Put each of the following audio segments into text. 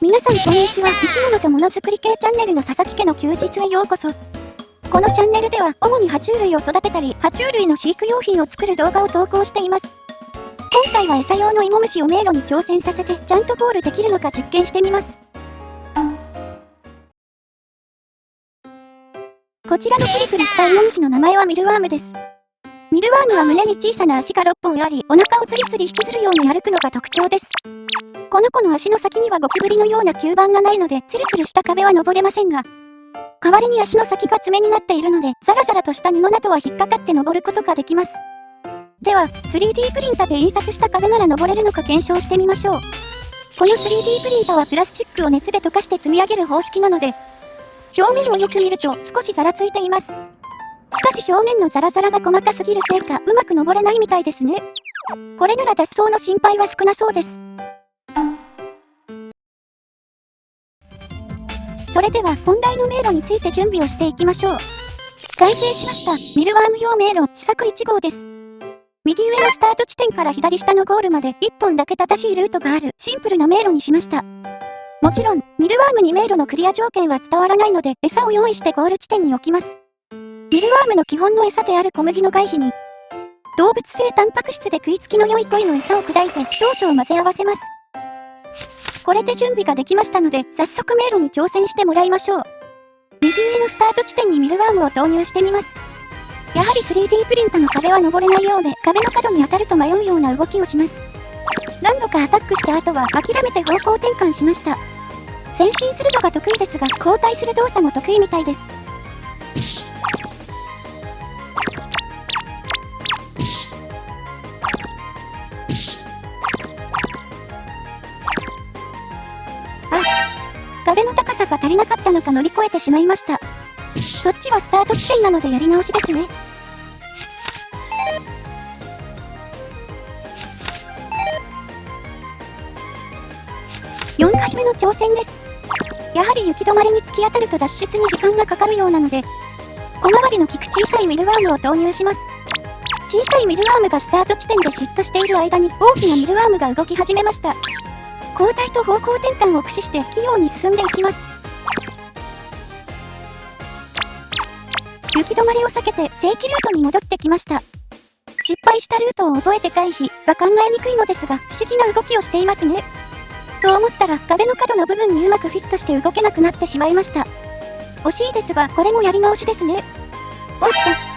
皆さんこんにちは。生き物とものづくり系チャンネルの佐々木家の休日へようこそ。このチャンネルでは主に爬虫類を育てたり爬虫類の飼育用品を作る動画を投稿しています。今回は餌用の芋虫を迷路に挑戦させてちゃんとゴールできるのか実験してみます。こちらのプリプリした芋虫の名前はミルワームです。ミルワームは胸に小さな足が6本あり、お腹をつりつり引きずるように歩くのが特徴です。この子の足の先にはゴキブリのような吸盤がないので、ツルツルした壁は登れませんが、代わりに足の先が爪になっているので、ザラザラとした布などは引っかかって登ることができます。では、3D プリンタで印刷した壁なら登れるのか検証してみましょう。この 3D プリンタはプラスチックを熱で溶かして積み上げる方式なので、表面をよく見ると少しざらついています。しかし表面のザラザラが細かすぎるせいか、うまく登れないみたいですね。これなら脱走の心配は少なそうです。それでは本題の迷路について準備をしていきましょう。完成しました。ミルワーム用迷路試作1号です。右上のスタート地点から左下のゴールまで1本だけ正しいルートがあるシンプルな迷路にしました。もちろん、ミルワームに迷路のクリア条件は伝わらないので餌を用意してゴール地点に置きます。ミルワームの基本の餌である小麦の外皮に、動物性タンパク質で食いつきの良い鯉の餌を砕いて少々混ぜ合わせます。これで準備ができましたので、早速迷路に挑戦してもらいましょう。右上のスタート地点にミルワームを投入してみます。やはり 3D プリンタの壁は登れないようで、壁の角に当たると迷うような動きをします。何度かアタックした後は諦めて方向転換しました。前進するのが得意ですが、後退する動作も得意みたいです。壁の高さが足りなかったのか乗り越えてしまいました。そっちはスタート地点なのでやり直しですね。4回目の挑戦です。やはり行き止まりに突き当たると脱出に時間がかかるようなので、小回りの利く小さいミルワームを投入します。小さいミルワームがスタート地点でじっとしている間に大きなミルワームが動き始めました。交代と方向転換を駆使して器用に進んでいきます。行き止まりを避けて正規ルートに戻ってきました。失敗したルートを覚えて回避は考えにくいのですが、不思議な動きをしていますね。と思ったら壁の角の部分にうまくフィットして動けなくなってしまいました。惜しいですが、これもやり直しですね。おっと。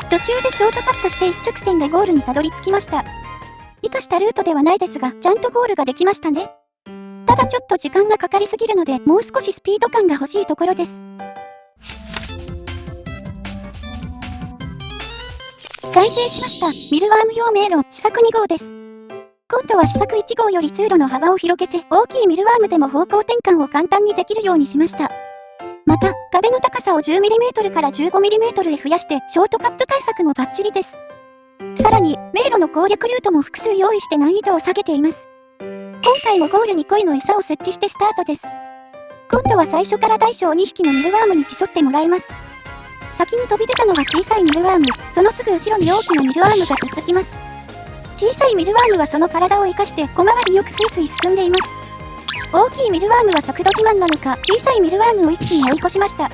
途中でショートカットして一直線でゴールにたどり着きました。意図したルートではないですが、ちゃんとゴールができましたね。ただちょっと時間がかかりすぎるので、もう少しスピード感が欲しいところです。完成しました。ミルワーム用迷路試作2号です。今度は試作1号より通路の幅を広げて、大きいミルワームでも方向転換を簡単にできるようにしました。また、壁の高さを 10mm から 15mm へ増やして、ショートカット対策もバッチリです。さらに、迷路の攻略ルートも複数用意して難易度を下げています。今回もゴールに鯉の餌を設置してスタートです。今度は最初から大小2匹のミルワームに競ってもらいます。先に飛び出たのは小さいミルワーム、そのすぐ後ろに大きなミルワームが続きます。小さいミルワームはその体を生かして小回りよくスイスイ進んでいます。大きいミルワームは速度自慢なのか、小さいミルワームを一気に追い越しました。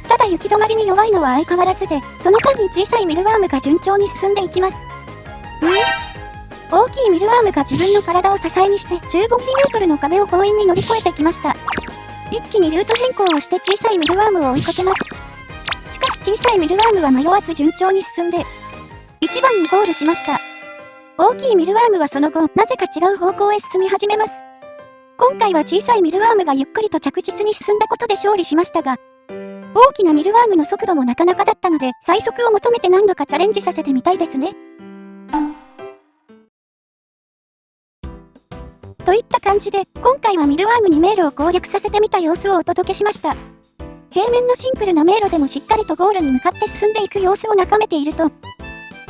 ただ行き止まりに弱いのは相変わらずで、その間に小さいミルワームが順調に進んでいきます。大きいミルワームが自分の体を支えにして 15mm の壁を強引に乗り越えてきました。一気にルート変更をして小さいミルワームを追いかけます。しかし小さいミルワームは迷わず順調に進んで、1番にゴールしました。大きいミルワームはその後、なぜか違う方向へ進み始めます。今回は小さいミルワームがゆっくりと着実に進んだことで勝利しましたが、大きなミルワームの速度もなかなかだったので、最速を求めて何度かチャレンジさせてみたいですね。といった感じで、今回はミルワームに迷路を攻略させてみた様子をお届けしました。平面のシンプルな迷路でもしっかりとゴールに向かって進んでいく様子を眺めていると、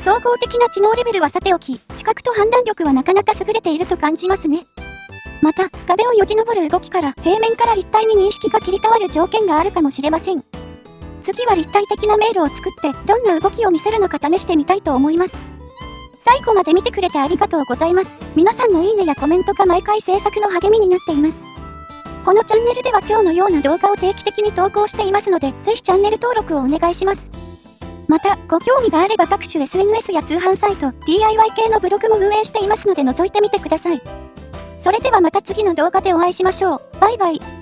総合的な知能レベルはさておき、知覚と判断力はなかなか優れていると感じますね。また、壁をよじ登る動きから平面から立体に認識が切り替わる条件があるかもしれません。次は立体的な迷路を作ってどんな動きを見せるのか試してみたいと思います。最後まで見てくれてありがとうございます。皆さんのいいねやコメントが毎回制作の励みになっています。このチャンネルでは今日のような動画を定期的に投稿していますので、ぜひチャンネル登録をお願いします。また、ご興味があれば各種 SNS や通販サイト、DIY 系のブログも運営していますので覗いてみてください。それではまた次の動画でお会いしましょう。バイバイ。